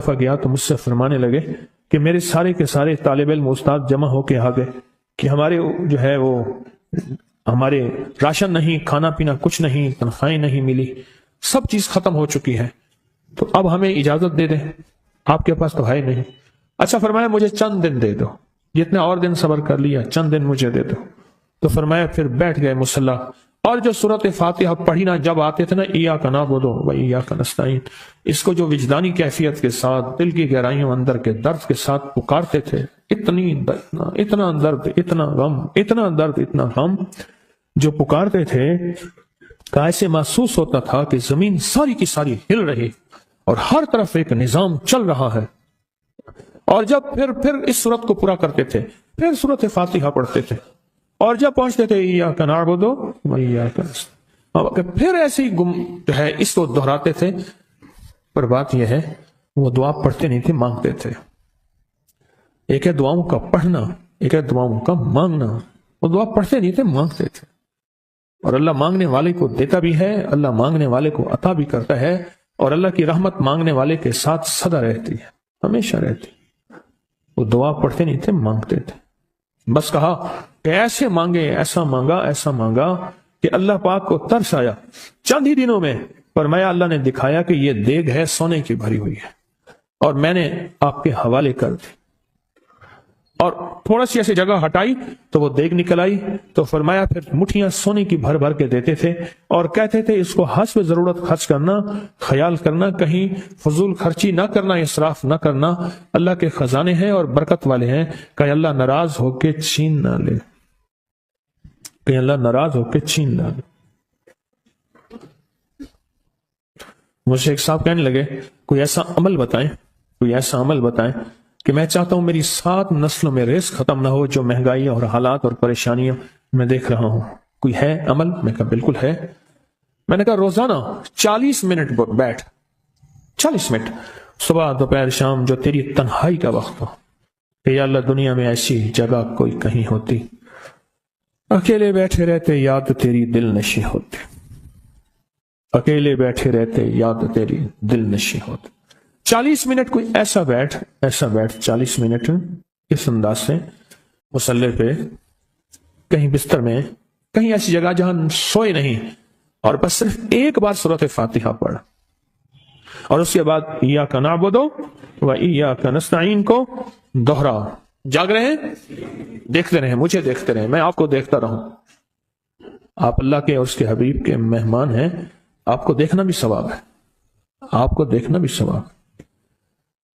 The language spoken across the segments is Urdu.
دفعہ گیا تو مجھ سے فرمانے لگے کہ میرے سارے کے سارے طالب علم استاد جمع ہو کے آ گئے کہ ہمارے جو ہے وہ ہمارے راشن نہیں، کھانا پینا کچھ نہیں، تنخواہیں نہیں ملی، سب چیز ختم ہو چکی ہے، تو اب ہمیں اجازت دے دیں، آپ کے پاس تو ہے نہیں۔ اچھا فرمایا مجھے چند دن دے دو، جتنے اور دن صبر کر لیا، چند دن مجھے دے دو۔ تو فرمایا پھر بیٹھ گئے مصلی، اور جو سورۃ فاتحہ پڑھی نا جب آتے تھے نا، ایاک نعبد و ایاک نستعین، اس کو جو وجدانی کیفیت کے ساتھ دل کی گہرائیوں اندر کے درد کے ساتھ پکارتے تھے، اتنا درد، اتنا غم، اتنا درد، اتنا غم جو پکارتے تھے کہ ایسے محسوس ہوتا تھا کہ زمین ساری کی ساری ہل رہی اور ہر طرف ایک نظام چل رہا ہے۔ اور جب پھر اس صورت کو پورا کرتے تھے، پھر سورۃ فاتحہ پڑھتے تھے، اور جب پہنچتے تھے ایاک نعبد و ایاک نستعین، پھر ایسے ہی جو ہے اس کو دہراتے تھے۔ پر بات یہ ہے وہ دعا پڑھتے نہیں تھے، مانگتے تھے۔ ایک ہے دعاؤں کا پڑھنا، ایک ہے دعاؤں کا مانگنا۔ وہ دعا پڑھتے نہیں تھے، مانگتے تھے، اور اللہ مانگنے والے کو دیتا بھی ہے، اللہ مانگنے والے کو عطا بھی کرتا ہے، اور اللہ کی رحمت مانگنے والے کے ساتھ سدا رہتی ہے، ہمیشہ رہتی۔ وہ دعا پڑھتے نہیں تھے، مانگتے تھے۔ بس کہا کہ ایسے مانگے، ایسا مانگا، ایسا مانگا کہ اللہ پاک کو ترس آیا۔ چند ہی دنوں میں فرمایا اللہ نے دکھایا کہ یہ دیگ ہے سونے کی بھری ہوئی ہے، اور میں نے آپ کے حوالے کر دی، اور تھوڑا سی ایسی جگہ ہٹائی تو وہ دیگ نکل آئی۔ تو فرمایا پھر مٹھیاں سونے کی بھر بھر کے دیتے تھے، اور کہتے تھے اس کو حسب ضرورت خرچ کرنا، خیال کرنا، کہیں فضول خرچی نہ کرنا، اسراف نہ کرنا، اللہ کے خزانے ہیں اور برکت والے ہیں، کہ اللہ ناراض ہو کے چھین نہ لے، کہ اللہ ناراض ہو کے چھین نہ لے۔ مجھے ایک صاحب کہنے لگے کوئی ایسا عمل بتائیں، کوئی ایسا عمل بتائیں کہ میں چاہتا ہوں میری 7 نسلوں میں رزق ختم نہ ہو، جو مہنگائی اور حالات اور پریشانیاں میں دیکھ رہا ہوں، کوئی ہے عمل؟ میں کہا بالکل ہے۔ میں نے کہا روزانہ 40 منٹ بیٹھ، 40 منٹ صبح دوپہر شام، جو تیری تنہائی کا وقت ہو، کہ یا اللہ دنیا میں ایسی جگہ کوئی کہیں ہوتی، اکیلے بیٹھے رہتے یاد تیری دل نشی ہوتی، اکیلے بیٹھے رہتے یاد تیری دل نشی ہوتی۔ 40 منٹ کوئی ایسا بیٹھ 40 منٹ اس انداز سے مصلی پہ، کہیں بستر میں، کہیں ایسی جگہ جہاں سوئے نہیں، اور بس صرف ایک بار سورۃ فاتحہ پڑھ، اور اس کے بعد ایاک نعبد و ایاک نستعین کو دوہرا۔ جاگ رہے ہیں، دیکھتے رہیں، مجھے دیکھتے رہیں، میں آپ کو دیکھتا رہوں۔ آپ اللہ کے اور اس کے حبیب کے مہمان ہیں، آپ کو دیکھنا بھی ثواب ہے، آپ کو دیکھنا بھی ثواب ہے۔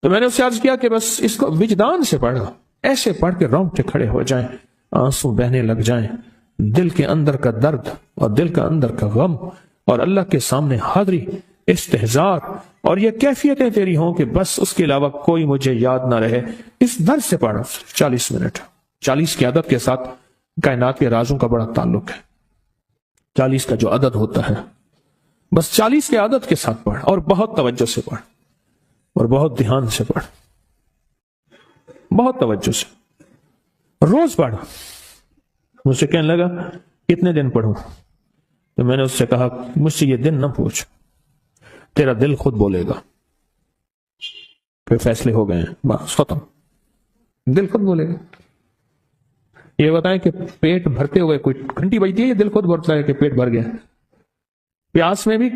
تو میں نے اس سے عرض کیا کہ بس اس کو وجدان سے پڑھا، ایسے پڑھ کے رونگٹے کھڑے ہو جائیں، آنسو بہنے لگ جائیں، دل کے اندر کا درد اور دل کا اندر کا غم، اور اللہ کے سامنے حاضری، استحضار، اور یہ کیفیتیں تیری ہوں کہ بس اس کے علاوہ کوئی مجھے یاد نہ رہے۔ اس درد سے پڑھا 40 منٹ۔ 40 کی عدد کے ساتھ کائنات کے رازوں کا بڑا تعلق ہے۔ 40 کا جو عدد ہوتا ہے، بس 40 کے عدد کے ساتھ پڑھ، اور بہت توجہ سے پڑھ، اور بہت دھیان سے پڑھ، بہت توجہ سے روز پڑھ۔ مجھ سے کہنے لگا کتنے دن پڑھوں؟ تو میں نے اس سے کہا مجھ سے یہ دن نہ پوچھ، تیرا دل خود بولے گا۔ پھر فیصلے ہو گئے ہیں، بس ختم، دل خود بولے گا۔ یہ بتائیں کہ پیٹ بھرتے ہوئے کوئی گھنٹی بجتی ہے، یہ دل خود بولتا ہے کہ پیٹ بھر گیا۔ پیاس میں بھی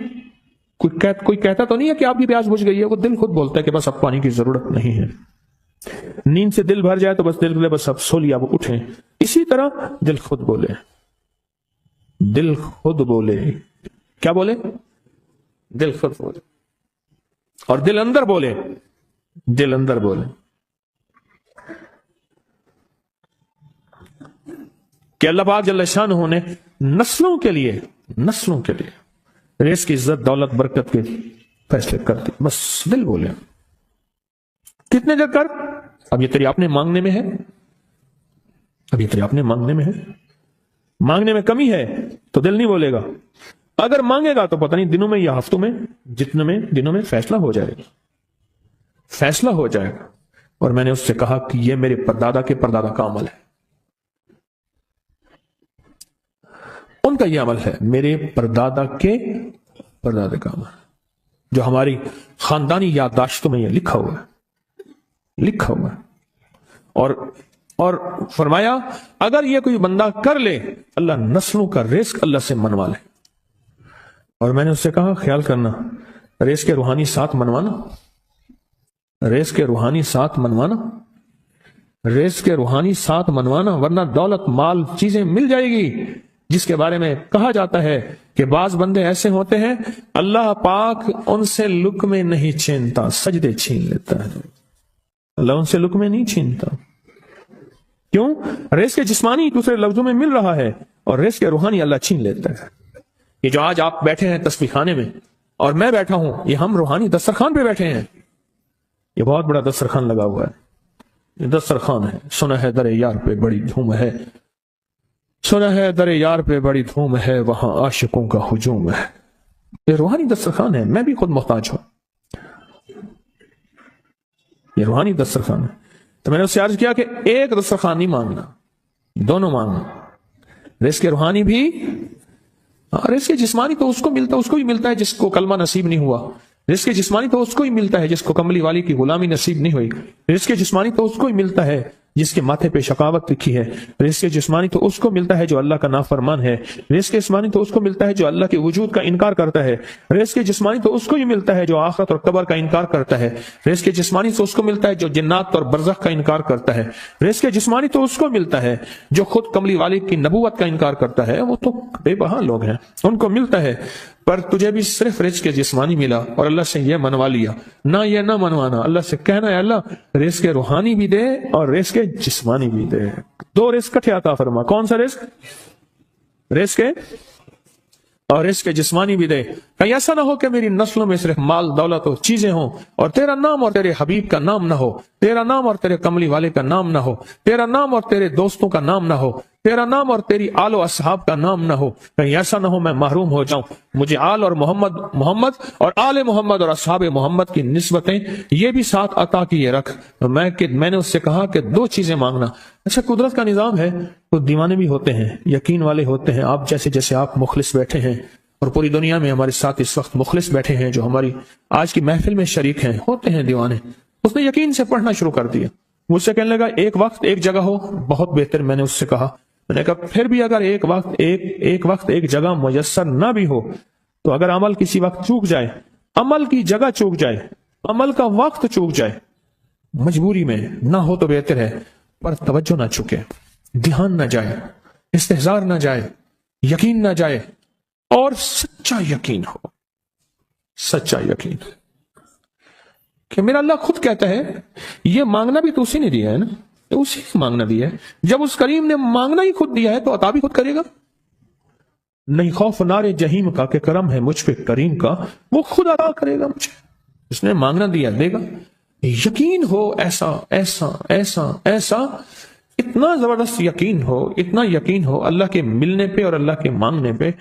کوئی کہتا تو نہیں ہے کہ آپ کی پیاس بجھ گئی ہے، وہ دل خود بولتا ہے کہ بس اب پانی کی ضرورت نہیں ہے۔ نیند سے دل بھر جائے تو بس دل بولے بس اب سو لیا، وہ اٹھیں۔ اسی طرح دل خود بولے، دل خود بولے، کیا بولے؟ دل خود بولے، اور دل اندر بولے، دل اندر بولے کہ اللہ پاک جل شانہ نے نسلوں کے لیے رزق کی عزت، دولت، برکت کے فیصلے کر دی، بس دل بولے۔ کتنے دیر کر؟ اب یہ تیری اپنے مانگنے میں ہے، اب یہ تیری اپنے مانگنے میں ہے۔ مانگنے میں کمی ہے تو دل نہیں بولے گا، اگر مانگے گا تو پتہ نہیں دنوں میں یا ہفتوں میں، جتنے میں دنوں میں فیصلہ ہو جائے گا، فیصلہ ہو جائے گا۔ اور میں نے اس سے کہا کہ یہ میرے پردادا کے پردادا کا عمل ہے، ان کا یہ عمل ہے، میرے پردادا کے پردادا کا عمل۔ جو ہماری خاندانی یادداشتوں میں یہ لکھا ہوا ہے، لکھا ہوا ہے۔ اور فرمایا اگر یہ کوئی بندہ کر لے، اللہ نسلوں کا رزق اللہ سے منوا لے۔ اور میں نے اس سے کہا خیال کرنا، رزق کے روحانی ساتھ منوانا، رزق کے روحانی ساتھ منوانا، رزق کے روحانی ساتھ منوانا، ورنہ دولت مال چیزیں مل جائے گی جس کے بارے میں کہا جاتا ہے کہ بعض بندے ایسے ہوتے ہیں اللہ پاک ان سے لقمے نہیں چھینتا، سجدے چھین لیتا ہے۔ اللہ ان سے لقمے نہیں چھینتا، کیوں؟ رزق جسمانی دوسرے لفظوں میں مل رہا ہے، اور رزق روحانی اللہ چھین لیتا ہے۔ یہ جو آج آپ بیٹھے ہیں تسبیح خانے میں اور میں بیٹھا ہوں، یہ ہم روحانی دسترخوان پہ بیٹھے ہیں۔ یہ بہت بڑا دسترخوان لگا ہوا ہے، یہ دسترخوان ہے۔ سنا ہے در یار پہ بڑی دھوم ہے، سنا ہے در یار پہ بڑی دھوم ہے، وہاں عاشقوں کا ہجوم ہے۔ یہ روحانی دسترخوان ہے، میں بھی خود محتاج ہوں، یہ روحانی دسترخوان ہے۔ تو میں نے اس سے عرض کیا کہ ایک دسترخوان نہیں مانگنا، دونوں مانگنا، رزق روحانی بھی، رزق جسمانی تو اس کو ملتا ہے، اس کو بھی ملتا ہے جس کو کلمہ نصیب نہیں ہوا، رزق جسمانی تو اس کو ہی ملتا ہے جس کو کملی والی کی غلامی نصیب نہیں ہوئی، رزق جسمانی تو اس کو ہی ملتا ہے جس کے ماتھے پہ شقاوت لکھی ہے، رزق جسمانی تو اس کو ملتا ہے جو اللہ کا نافرمان ہے، رزق جسمانی تو اس کو ملتا ہے جو اللہ کے وجود کا انکار کرتا ہے، رزق جسمانی تو اس کو ہی ملتا ہے جو آخرت اور قبر کا انکار کرتا ہے، رزق جسمانی تو اس کو ملتا ہے جو جنات اور برزخ کا انکار کرتا ہے، رزق جسمانی تو اس کو ملتا ہے جو خود کملی والی کی نبوت کا انکار کرتا ہے، وہ تو بے بہا لوگ ہیں، ان کو ملتا ہے۔ پر تجھے بھی صرف رزق جسمانی ملا اور اللہ سے یہ منوا لیا، نہ یہ نہ منوانا، اللہ سے کہنا ہے اللہ رزق روحانی بھی دے اور رزق جسمانی بھی دے، دو رزق کٹھے عطا فرما۔ کون سا رزق؟ رزق اور رزق جسمانی بھی دے۔ کہیں ایسا نہ ہو کہ میری نسلوں میں صرف مال دولت اور چیزیں ہوں اور تیرا نام اور تیرے حبیب کا نام نہ ہو، تیرا نام اور تیرے کملی والے کا نام نہ ہو، تیرا نام اور تیرے دوستوں کا نام نہ ہو، تیرا نام اور تیری آل و اصحاب کا نام نہ ہو۔ کہیں ایسا نہ ہو میں محروم ہو جاؤں، مجھے آل اور محمد اور آل محمد اور اصحاب محمد کی نسبتیں یہ بھی ساتھ عطا کیے رکھ۔ میں نے اس سے کہا کہ دو چیزیں مانگنا۔ اچھا قدرت کا نظام ہے، تو دیوانے بھی ہوتے ہیں، یقین والے ہوتے ہیں، آپ جیسے آپ مخلص بیٹھے ہیں، اور پوری دنیا میں ہمارے ساتھ اس وقت مخلص بیٹھے ہیں جو ہماری آج کی محفل میں شریک ہیں، ہوتے ہیں دیوانے۔ اس نے یقین سے پڑھنا شروع کر دیا، مجھ سے کہنے لگا ایک وقت ایک جگہ ہو، بہت بہتر۔ میں نے اس سے کہا، میں نے کہا پھر بھی اگر ایک وقت ایک جگہ میسر نہ بھی ہو تو اگر عمل کسی وقت چوک جائے، عمل کی جگہ چوک جائے، عمل کا وقت چوک جائے، مجبوری میں نہ ہو تو بہتر ہے، پر توجہ نہ چکے، دھیان نہ جائے، استحضار نہ جائے، یقین نہ جائے، اور سچا یقین ہو، سچا یقین کہ میرا اللہ خود کہتا ہے یہ مانگنا بھی تو اسی نے دیا ہے نا، اسی نے مانگنا دیا ہے۔ جب اس کریم نے مانگنا ہی خود دیا ہے تو عطا بھی خود کرے گا۔ نہیں خوف نار جہیم کا کہ کرم ہے مجھ پہ کریم کا، وہ خود عطا کرے گا مجھے، اس نے مانگنا دیا دے گا۔ یقین ہو ایسا ایسا ایسا ایسا، اتنا زبردست یقین ہو، اتنا یقین ہو اللہ کے ملنے پہ اور اللہ کے مانگنے پہ،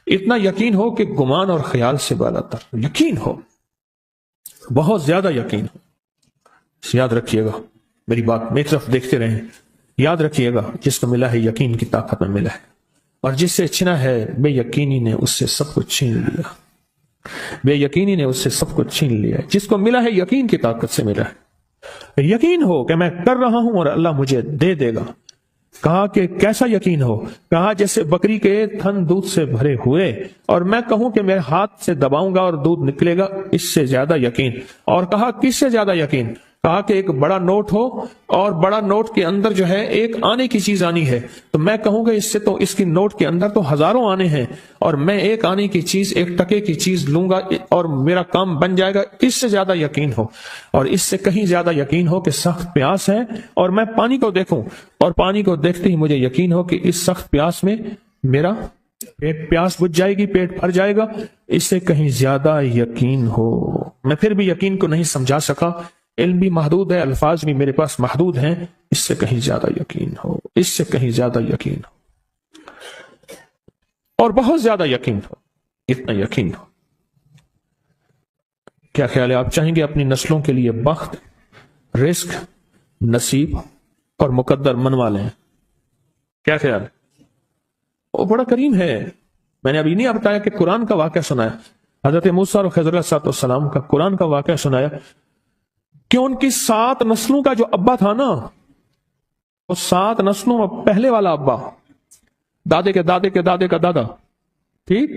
اتنا یقین ہو کہ گمان اور خیال سے بالا تر یقین ہو، بہت زیادہ یقین ہو۔ یاد رکھیے گا میری بات، میری طرف دیکھتے رہیں، یاد رکھیے گا جس کو ملا ہے یقین کی طاقت میں ملا ہے، اور جس سے چھنا ہے بے یقینی نے اس سے سب کچھ چھین لیا، بے یقینی نے اس سے سب کچھ چھین لیا۔ جس کو ملا ہے یقین کی طاقت سے ملا ہے، یقین ہو کہ میں کر رہا ہوں اور اللہ مجھے دے دے گا۔ کہا کہ کیسا یقین ہو؟ کہا جیسے بکری کے تھن دودھ سے بھرے ہوئے اور میں کہوں کہ میرے ہاتھ سے دباؤں گا اور دودھ نکلے گا، اس سے زیادہ یقین۔ اور کہا کس سے زیادہ یقین؟ کہا کہ ایک بڑا نوٹ ہو اور بڑا نوٹ کے اندر جو ہے ایک آنے کی چیز آنی ہے، تو میں کہوں گا اس سے تو اس کی نوٹ کے اندر تو ہزاروں آنے ہیں، اور میں ایک آنے کی چیز، ایک ٹکے کی چیز لوں گا اور میرا کام بن جائے گا۔ اس سے زیادہ یقین ہو، اور اس سے کہیں زیادہ یقین ہو کہ سخت پیاس ہے اور میں پانی کو دیکھوں، اور پانی کو دیکھتے ہی مجھے یقین ہو کہ اس سخت پیاس میں میرا پیاس بجھ جائے گی، پیٹ بھر جائے گا۔ اس سے کہیں زیادہ یقین ہو۔ میں پھر بھی یقین کو نہیں سمجھا سکا، علم بھی محدود ہے، الفاظ بھی میرے پاس محدود ہیں۔ اس سے کہیں زیادہ یقین ہو، اس سے کہیں زیادہ یقین ہو، اور بہت زیادہ یقین ہو، اتنا یقین ہو۔ کیا خیال ہے؟ آپ چاہیں گے اپنی نسلوں کے لیے بخت، رزق، نصیب اور مقدر منوا لیں؟ کیا خیال ہے؟ وہ بڑا کریم ہے۔ میں نے ابھی نہیں بتایا کہ قرآن کا واقعہ سنا ہے، حضرت موسیٰ اور خضر علیہ السلام کا قرآن کا واقعہ سنایا کہ ان کی 7 نسلوں کا جو ابا تھا نا، وہ 7 نسلوں میں پہلے والا ابا، دادے کے دادے کے دادے کا دادا، ٹھیک،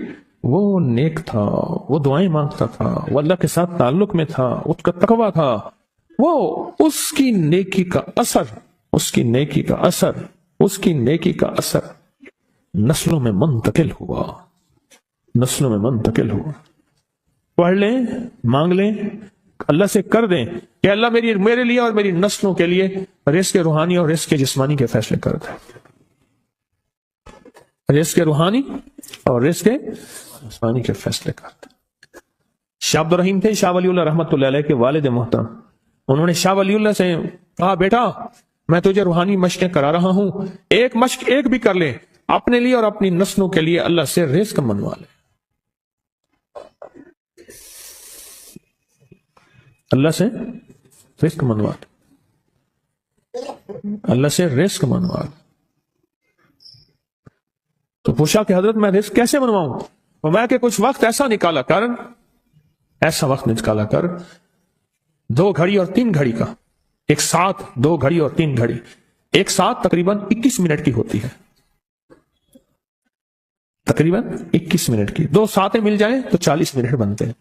وہ نیک تھا، وہ دعائیں مانگتا تھا، وہ اللہ کے ساتھ تعلق میں تھا، اس کا تقویٰ تھا، وہ اس کی نیکی کا اثر، اس کی نیکی کا اثر، اس کی نیکی کا اثر نسلوں میں منتقل ہوا، نسلوں میں منتقل ہوا۔ پڑھ لیں، مانگ لیں، اللہ سے کر دیں کہ اللہ میرے لیے اور میری نسلوں کے لیے رزق روحانی اور رزق جسمانی کے فیصلے کر دیں، رزق روحانی اور رزق جسمانی کے فیصلے کر دیں۔ شاہ عبد الرحیم تھے شاہ ولی اللہ رحمۃ اللہ علیہ کے والد محترم، انہوں نے شاہ ولی اللہ سے کہا بیٹا میں تجھے روحانی مشقیں کرا رہا ہوں، ایک مشق ایک بھی کر لے، اپنے لیے اور اپنی نسلوں کے لیے اللہ سے رزق منوا لے، اللہ سے رزق منوا لے، اللہ سے رزق منوا لے۔ تو پوچھا کہ حضرت میں رزق کیسے منواؤں؟ فرمایا کہ کچھ وقت ایسا نکالا کر، ایسا وقت نکالا کر 2 گھڑی اور 3 گھڑی کا، ایک ساتھ 2 گھڑی اور 3 گھڑی، ایک ساتھ تقریباً 21 منٹ کی ہوتی ہے، تقریباً 21 منٹ کی، 2 ساتیں مل جائیں تو 40 منٹ بنتے ہیں،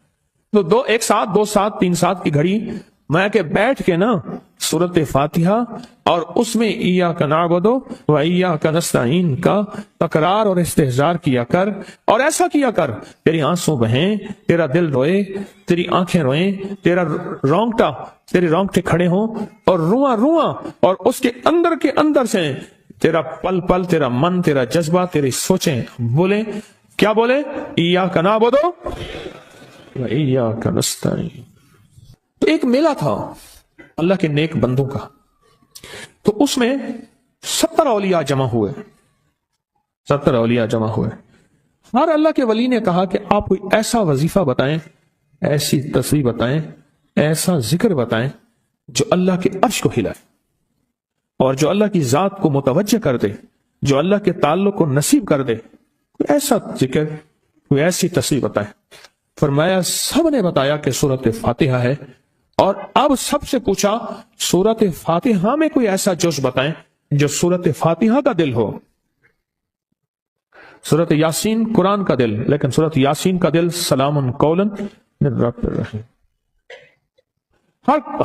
تو ایک ساتھ 2 ساتھ 3 ساتھ کی گھڑی میں کہ بیٹھ کے نا سورت فاتحہ اور اس میں ایاک نعبد و ایاک نستعین کا تکرار اور استحضار کیا کر، اور ایسا کیا کر تیری آنسوں بہیں، تیرا دل روئے، تیری آنکھیں روئیں، تیرے رونگٹے کھڑے ہوں اور رواں رواں، اور اس کے اندر سے تیرا پل پل، تیرا من، تیرا جذبہ، تیری سوچیں بولیں، کیا بولے؟ ایاک نعبد و ایاک نستعین۔ تو ایک میلہ تھا اللہ کے نیک بندوں کا، تو اس میں 70 اولیاء جمع ہوئے، 70 اولیاء جمع ہوئے۔ ہر اللہ کے ولی نے کہا کہ آپ کوئی ایسا وظیفہ بتائیں، ایسی تسبیح بتائیں، ایسا ذکر بتائیں جو اللہ کے عرش کو ہلائے اور جو اللہ کی ذات کو متوجہ کر دے، جو اللہ کے تعلق کو نصیب کر دے، کوئی ایسا ذکر، کوئی ایسی تسبیح بتائیں۔ فرمایا سب نے بتایا کہ سورت فاتحہ ہے، اور اب سب سے پوچھا سورت فاتحہ میں کوئی ایسا جز بتائیں جو سورت فاتحہ کا دل ہو۔ سورت یاسین قرآن کا دل، لیکن سورت یاسین کا دل سلام قولا من رب الرحیم۔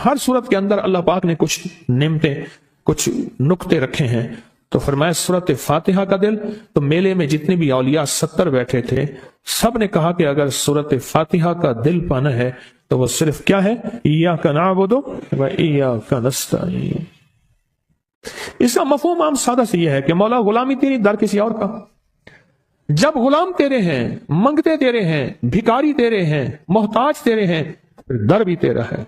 ہر سورت کے اندر اللہ پاک نے کچھ نعمتیں، کچھ نقطے رکھے ہیں، تو فرمایا سورت فاتحہ کا دل، تو میلے میں جتنے بھی اولیاء 70 بیٹھے تھے سب نے کہا کہ اگر سورت فاتحہ کا دل پانا ہے تو وہ صرف کیا ہے؟ ایاک نعبد و ایاک نستعین۔ اس کا مفہوم عام سادہ سے یہ ہے کہ مولا غلامی تیری، در کسی اور کا۔ جب غلام تیرے ہیں، منگتے تیرے ہیں، بھکاری تیرے ہیں، محتاج تیرے ہیں، پھر در بھی تیرا ہے،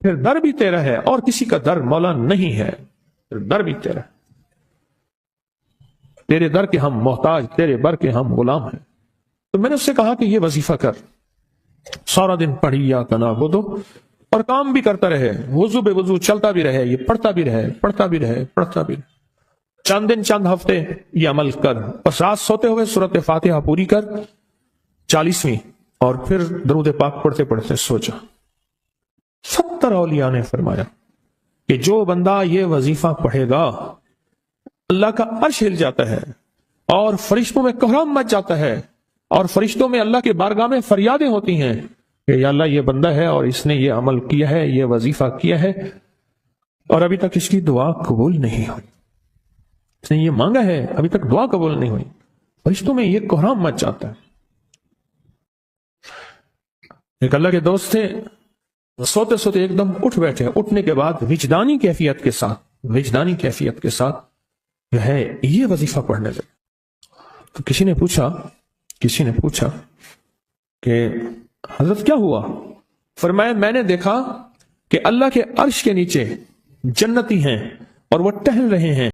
پھر در بھی تیرا ہے، اور کسی کا در مولا نہیں ہے، پھر در بھی تیرا ہے۔ تیرے در کے ہم محتاج، تیرے بر کے ہم غلام ہیں۔ تو میں نے اس سے کہا کہ یہ وظیفہ کر، سارا دن پڑھی یا کنا بدو، اور کام بھی کرتا رہے، وضو بے وضو چلتا بھی رہے، یہ پڑھتا بھی رہے، پڑھتا بھی رہے، پڑھتا بھی رہے، چند دن چند ہفتے یہ عمل کر، بس رات سوتے ہوئے سورت فاتحہ پوری کر 40ویں، اور پھر درود پاک پڑھتے پڑھتے سو جا۔ 70 اولیاء نے فرمایا کہ جو بندہ یہ وظیفہ پڑھے گا اللہ کا عرش ہل جاتا ہے، اور فرشتوں میں کوہرام مچ جاتا ہے، اور فرشتوں میں اللہ کے بارگاہ میں فریادیں ہوتی ہیں کہ یا اللہ یہ بندہ ہے اور اس نے یہ عمل کیا ہے، یہ وظیفہ کیا ہے، اور ابھی تک اس کی دعا قبول نہیں ہوئی، اس نے یہ مانگا ہے ابھی تک دعا قبول نہیں ہوئی، فرشتوں میں یہ کوہرام مچ جاتا ہے۔ ایک اللہ کے دوست تھے، سوتے سوتے ایک دم اٹھ بیٹھے، اٹھنے کے بعد وجدانی کیفیت کے ساتھ جو ہے یہ وظیفہ پڑھنے لگے۔ تو کسی نے پوچھا کہ حضرت کیا ہوا؟ فرمایا میں نے دیکھا کہ اللہ کے عرش کے نیچے جنتی ہیں اور وہ ٹہل رہے ہیں،